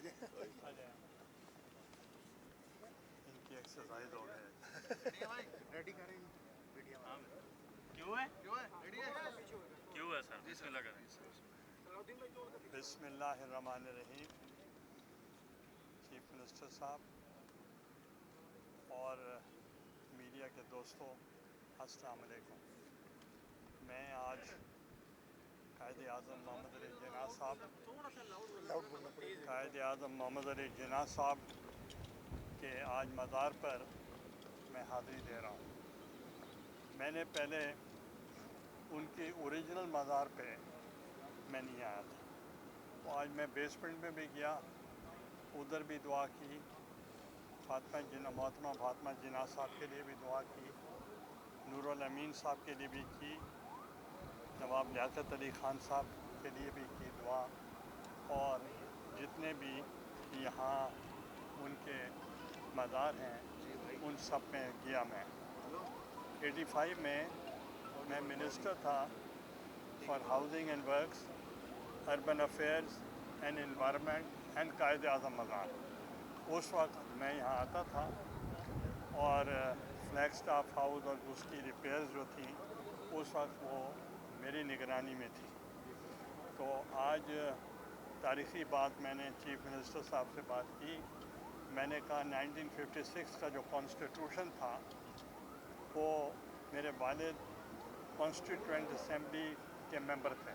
ان کی ایکسرسائز ہو گئے. ریڈی کریں ویڈیو. کیوں ہے سر؟ بسم اللہ کریں. بسم اللہ الرحمن الرحیم. چیف منسٹر صاحب اور میڈیا کے دوستوں، السلام علیکم. میں آج قائد اعظم محمد علی جناح صاحب کے آج مزار پر میں حاضری دے رہا ہوں. میں نے پہلے ان کی اوریجنل مزار پہ میں نہیں آیا تھا، تو آج میں بیسمنٹ میں بھی گیا، ادھر بھی دعا کی، محترمہ فاطمہ جناح صاحب کے لیے بھی دعا کی، نور الامین صاحب کے لیے بھی کی، نواب لیاقت علی خان صاحب کے لیے بھی کی دعا، اور جتنے بھی یہاں ان کے مزار ہیں ان سب میں گیا. میں 85 میں منسٹر تھا for housing and works, urban affairs and environment and Quaid Azam مزار. اس وقت میں یہاں آتا تھا اور فلیگ سٹاف ہاؤس اور اس کی ریپیئرز جو تھیں اس وقت وہ میری نگرانی میں تھی. تو آج تاریخی بات میں نے چیف منسٹر صاحب سے بات کی. میں نے کہا 1956 کا جو کانسٹیٹیوشن تھا وہ میرے والد کانسٹیٹوئنٹ اسمبلی کے ممبر تھے،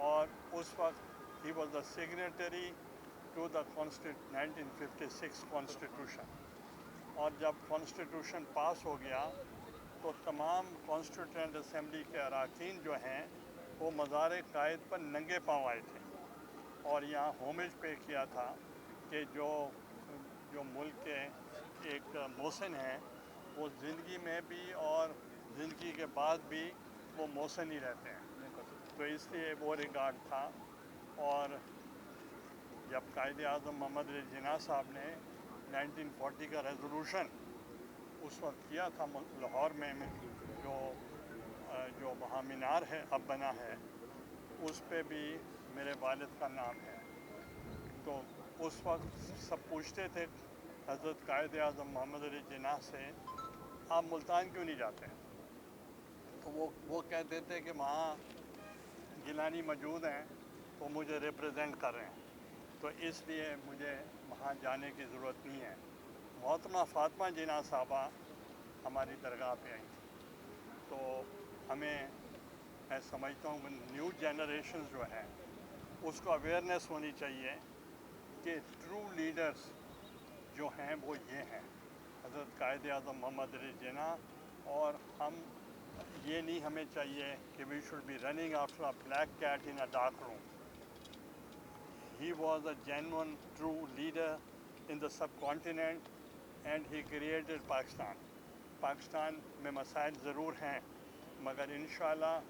اور اس وقت he was the signatory to the 1956 constitution. اور جب کانسٹیٹیوشن پاس ہو گیا تو تمام کانسٹیٹوئنٹ اسمبلی کے اراکین جو ہیں وہ مزار قائد پر ننگے پاؤں آئے تھے اور یہاں ہومیج پے کیا تھا کہ جو ملک کے ایک محسن ہیں وہ زندگی میں بھی اور زندگی کے بعد بھی وہ محسن ہی رہتے ہیں. تو اس لیے وہ ریکارڈ تھا. اور جب قائد اعظم محمد علی جناح صاحب نے 1940 کا ریزولوشن اس وقت کیا تھا لاہور میں، جو وہاں مینار ہے اب بنا ہے اس پہ بھی میرے والد کا نام ہے. تو اس وقت سب پوچھتے تھے حضرت قائد اعظم محمد علی جناح سے آپ ملتان کیوں نہیں جاتے؟ تو وہ کہتے تھے کہ وہاں گیلانی موجود ہیں تو مجھے ریپرزینٹ کر رہے ہیں، تو اس لیے مجھے وہاں جانے کی ضرورت نہیں ہے. محترمہ فاطمہ جناح صاحبہ ہماری درگاہ پہ آئی تھیں. تو میں سمجھتا ہوں نیو جنریشنز جو ہے اس کو اویئرنیس ہونی چاہیے کہ ٹرو لیڈرز جو ہیں وہ یہ ہیں حضرت قائد اعظم محمد علی جناح. اور ہم یہ نہیں ہمیں چاہیے کہ we should be running after a black cat in a dark room. He was a genuine true leader in the subcontinent and he created Pakistan. Pakistan میں مسائل ضرور ہیں مگر انشاءاللہ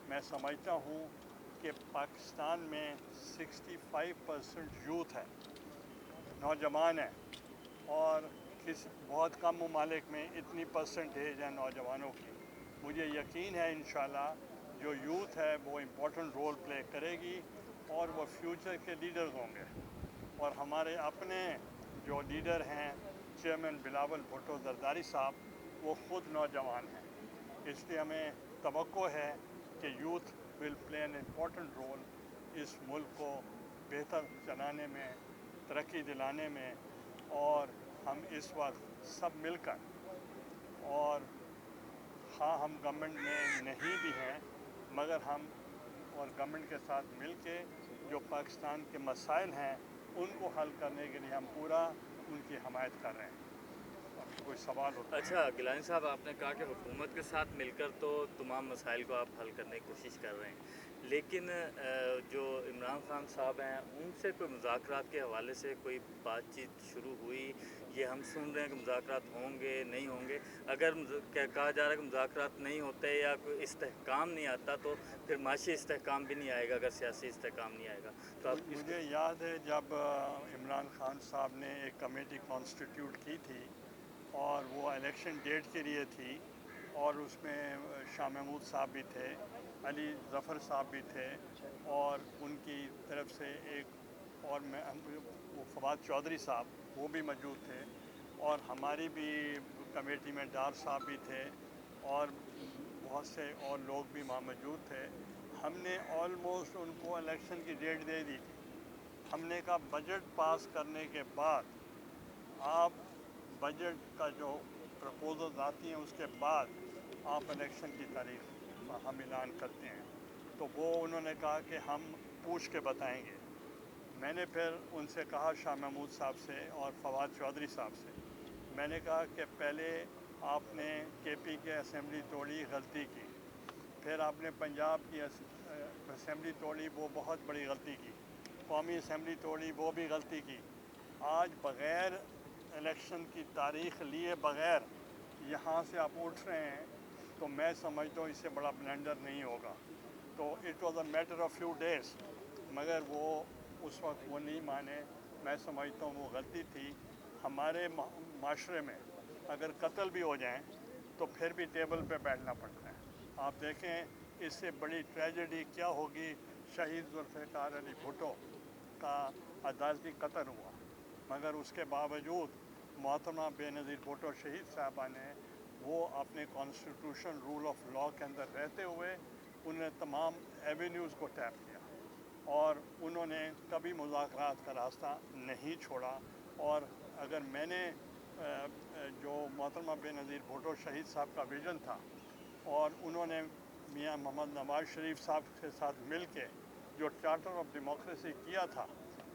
میں سمجھتا ہوں کہ پاکستان میں 65% یوتھ ہے، نوجوان ہیں، اور بہت کم ممالک میں اتنی پرسنٹیج ہے نوجوانوں کی. مجھے یقین ہے انشاءاللہ جو یوتھ ہے وہ امپورٹنٹ رول پلے کرے گی اور وہ فیوچر کے لیڈرز ہوں گے. اور ہمارے اپنے جو لیڈر ہیں چیئرمین بلاول بھٹو زرداری صاحب وہ خود نوجوان ہیں. اس لیے ہمیں توقع ہے کہ youth will play an important role اس ملک کو بہتر چلانے میں، ترقی دلانے میں. اور ہم اس وقت سب مل کر، اور ہاں ہم گورنمنٹ میں نہیں بھی ہیں مگر ہم اور گورنمنٹ کے ساتھ مل کے جو پاکستان کے مسائل ہیں ان کو حل کرنے کے لیے ہم پورا ان کی حمایت کر رہے ہیں. کوئی سوال ہوتا ہے؟ اچھا گیلانی صاحب، آپ نے کہا کہ حکومت کے ساتھ مل کر تو تمام مسائل کو آپ حل کرنے کی کوشش کر رہے ہیں، لیکن جو عمران خان صاحب ہیں ان سے کوئی مذاکرات کے حوالے سے کوئی بات چیت شروع ہوئی؟ یہ ہم سن رہے ہیں کہ مذاکرات ہوں گے نہیں ہوں گے. اگر کہا جا رہا ہے کہ مذاکرات نہیں ہوتے یا کوئی استحکام نہیں آتا تو پھر معاشی استحکام بھی نہیں آئے گا اگر سیاسی استحکام نہیں آئے گا. تو آپ مجھے یاد ہے جب عمران خان صاحب نے ایک کمیٹی کانسٹیٹیوٹ کی تھی اور وہ الیکشن ڈیٹ کے لیے تھی، اور اس میں شاہ محمود صاحب بھی تھے، علی ظفر صاحب بھی تھے، اور ان کی طرف سے ایک اور میں وہ फवाद चौधरी साहब वो भी मौजूद थे और हमारी भी कमेटी में डार साहब भी थे और बहुत से और लोग भी वहाँ मौजूद थे। हमने ऑलमोस्ट उनको इलेक्शन की डेट दे दी थी। हमने कहा बजट पास करने के बाद आप बजट का जो प्रपोजल्स आती हैं उसके बाद आप इलेक्शन की तारीख हम ऐलान करते हैं। तो वो उन्होंने कहा कि हम पूछ के बताएंगे। मैंने फिर उनसे कहा शाह महमूद साहब से और फवाद चौधरी साहब से, मैंने कहा कि पहले आपने केपी के असेंबली तोड़ी, गलती की, फिर आपने पंजाब की असेंबली तोड़ी, वो बहुत बड़ी गलती की, कौमी असेंबली तोड़ी, वो भी गलती की। आज बग़ैर इलेक्शन की तारीख लिए बग़ैर यहाँ से आप उठ रहे हैं, तो मैं समझता हूँ इससे बड़ा ब्लेंडर नहीं होगा। तो it was a matter of few days, मगर वो उस वक्त वो नहीं माने। मैं समझता हूँ वो गलती थी। हमारे माशरे में अगर कत्ल भी हो जाएं तो फिर भी टेबल पे बैठना पड़ता है। आप देखें इससे बड़ी ट्रेजेडी क्या होगी। शहीद जुल्फ़िकार अली भुट्टो का अदालती कत्ल हुआ, मगर उसके बावजूद मोहतरमा बेनज़ीर भुट्टो शहीद साहबा ने वो अपने कॉन्स्टिट्यूशन रूल ऑफ लॉ के अंदर रहते हुए उन्होंने तमाम एवेन्यूज़ को टैप किया और उन्होंने कभी मुज़ाकरात का रास्ता नहीं छोड़ा। और अगर मैंने जो मोहतरमा बेनज़ीर भुट्टो शहीद साहब का विज़न था और उन्होंने मियां मोहम्मद नवाज़ शरीफ साहब के साथ मिल के जो चार्टर ऑफ डेमोक्रेसी किया था,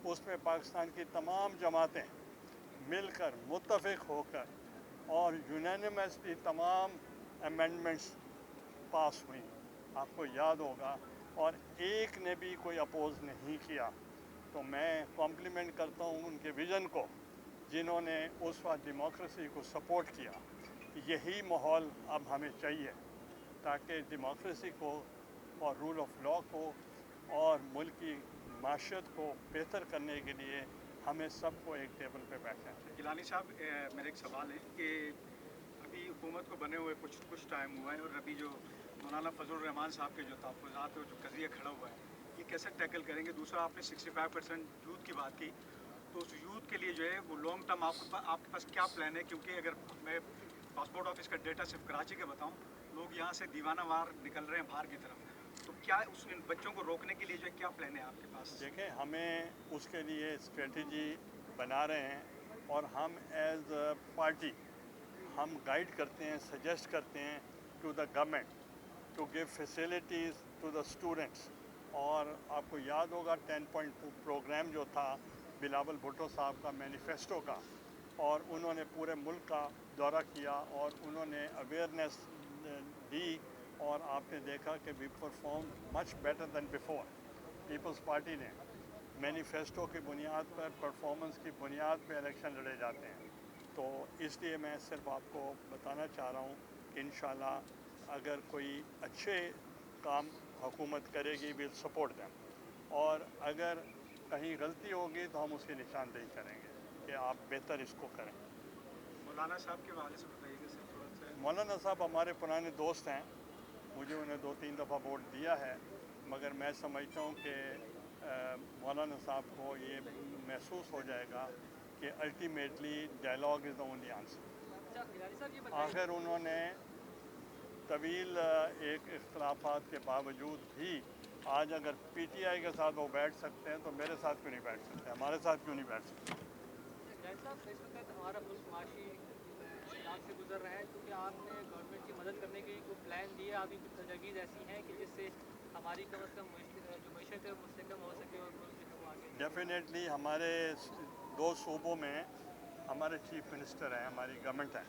उसमें पाकिस्तान की तमाम जमातें मिलकर मुत्तफ़िक होकर और यूनानिमसली तमाम अमेंडमेंट्स पास हुई, आपको याद होगा, और एक ने भी कोई अपोज़ नहीं किया। तो मैं कॉम्प्लीमेंट करता हूँ उनके विज़न को, जिन्होंने उस वक्त डेमोक्रेसी को सपोर्ट किया। यही माहौल अब हमें चाहिए ताकि डेमोक्रेसी को और रूल ऑफ लॉ को और मुल्क की माशत को बेहतर करने के लिए हमें सबको एक टेबल पे बैठना चाहिए। गिलानी साहब, मेरा एक सवाल है कि अभी हुकूमत को बने हुए कुछ टाइम हुआ है और अभी जो मौलाना फजल रहमान साहब के जो तहफ़्फ़ुज़ात है, जो कज़िया खड़ा हुआ है, ये कैसे टैकल करेंगे? दूसरा, आपने 65% यूथ की बात की, तो उस यूथ के लिए जो है वो लॉन्ग टर्म आपके पास क्या प्लान है? क्योंकि अगर मैं पासपोर्ट ऑफिस का डेटा सिर्फ कराची का बताऊँ, लोग यहाँ से दीवाना वार निकल रहे हैं बाहर की तरफ, तो क्या इन बच्चों को रोकने के लिए जो है क्या प्लान है आपके पास? देखें, हमें उसके लिए स्ट्रेटजी बना रहे हैं और हम एज पार्टी हम गाइड करते हैं, सजेस्ट करते हैं to the government to give facilities to the students. और आपको याद होगा 10 पॉइंट प्रोग्राम जो था बिलावल भुट्टो साहब का मैनिफेस्टो का, और उन्होंने पूरे मुल्क का दौरा किया और उन्होंने अवेयरनेस दी, और आपने देखा कि we perform much better than before. Peoples party ने मैनिफेस्टो की बुनियाद पर, परफॉर्मेंस की बुनियाद पर इलेक्शन लड़े जाते हैं। तो इसलिए मैं सिर्फ आपको बताना चाह रहा हूँ कि इंशाल्लाह अगर कोई अच्छे काम हुकूमत करेगी, विल सपोर्ट देम, और अगर कहीं गलती होगी तो हम उसकी निशानदेही करेंगे कि आप बेहतर इसको करें। मौलाना साहब के हवाले से बताइएगा सर थोड़ा सा। मौलाना साहब हमारे पुराने दोस्त हैं, मुझे उन्हें 2-3 दफ़ा वोट दिया है, मगर मैं समझता हूँ कि मौलाना साहब को ये महसूस हो जाएगा कि ultimately dialogue is the only answer. आखिर उन्होंने तवील एक इख्तलाफात के बावजूद भी आज अगर पीटीआई के साथ वो बैठ सकते हैं तो मेरे साथ क्यों नहीं बैठ सकते, हमारे साथ क्यों नहीं बैठ सकते? इस वक्त हमारा मुल्क माशी हालात से गुजर रहा है, क्योंकि आपने गवर्नमेंट की मदद करने के लिए कोई प्लान दिए, आपकी कुछ तजवीज़ ऐसी हैं कि जिससे हमारी कम अज़ कम जो मैशत है मुस्तकम हो सके और मुल्क जो है आगे? डेफिनेटली हमारे 2 सूबों में हमारे चीफ मिनिस्टर हैं, हमारी गवर्नमेंट है,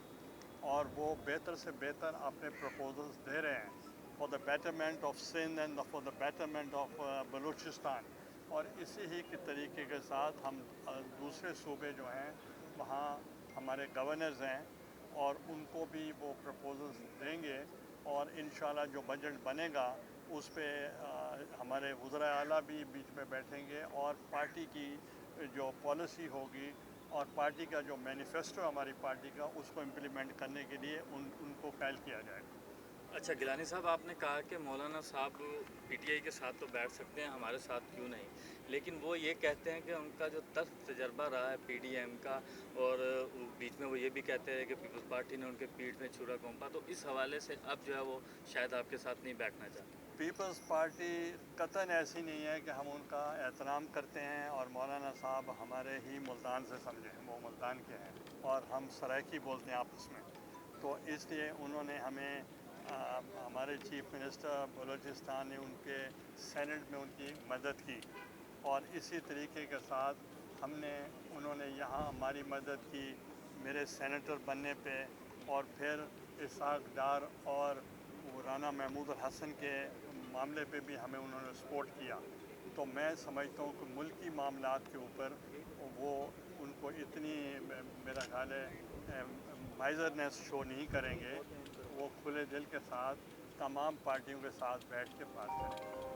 और वो बेहतर से बेहतर अपने प्रपोजल्स दे रहे हैं for the betterment of Sindh and for the betterment of Balochistan. और इसी ही के तरीके के साथ हम दूसरे सूबे जो हैं वहाँ हमारे गवर्नर्स हैं और उनको भी वो प्रपोजल्स देंगे, और इंशाल्लाह जो बजट बनेगा उस पे हमारे वज़ीर आला भी बीच में बैठेंगे और पार्टी की जो पॉलिसी होगी और पार्टी का जो मैनिफेस्टो हमारी पार्टी का उसको इम्प्लीमेंट करने के लिए उनको फाइल किया जाएगा। अच्छा गिलानी साहब, आपने कहा कि मौलाना साहब पीटीआई के साथ तो बैठ सकते हैं, हमारे साथ क्यों नहीं, लेकिन वो ये कहते हैं कि उनका जो तल्ख तजर्बा रहा है पीडीएम का, और बीच में वो ये भी कहते हैं कि पीपल्स पार्टी ने उनके पीठ में छुरा घोंपा, तो इस हवाले से अब जो है वो शायद आपके साथ नहीं बैठना चाहते। पीपल्स पार्टी कतन ऐसी नहीं है कि हम उनका एहतराम करते हैं, और मौलाना साहब हमारे ही मुल्तान से समझे, वो मुल्तान के हैं और हम सराइकी बोलते हैं आपस में, तो इसलिए उन्होंने हमें हमारे चीफ मिनिस्टर बलूचिस्तान ने उनके सेनेट में उनकी मदद की, और इसी तरीके के साथ उन्होंने यहाँ हमारी मदद की मेरे सेनेटर बनने पे, और फिर इसहाक डार और वो राना महमूद हसन के मामले पे भी हमें उन्होंने सपोर्ट किया। तो मैं समझता हूँ कि मुल्की मामलात के ऊपर वो उनको इतनी मेरा ख्याल है माइजरनेस शो नहीं करेंगे, वो खुले दिल के साथ तमाम पार्टियों के साथ बैठ के बात करेंगे।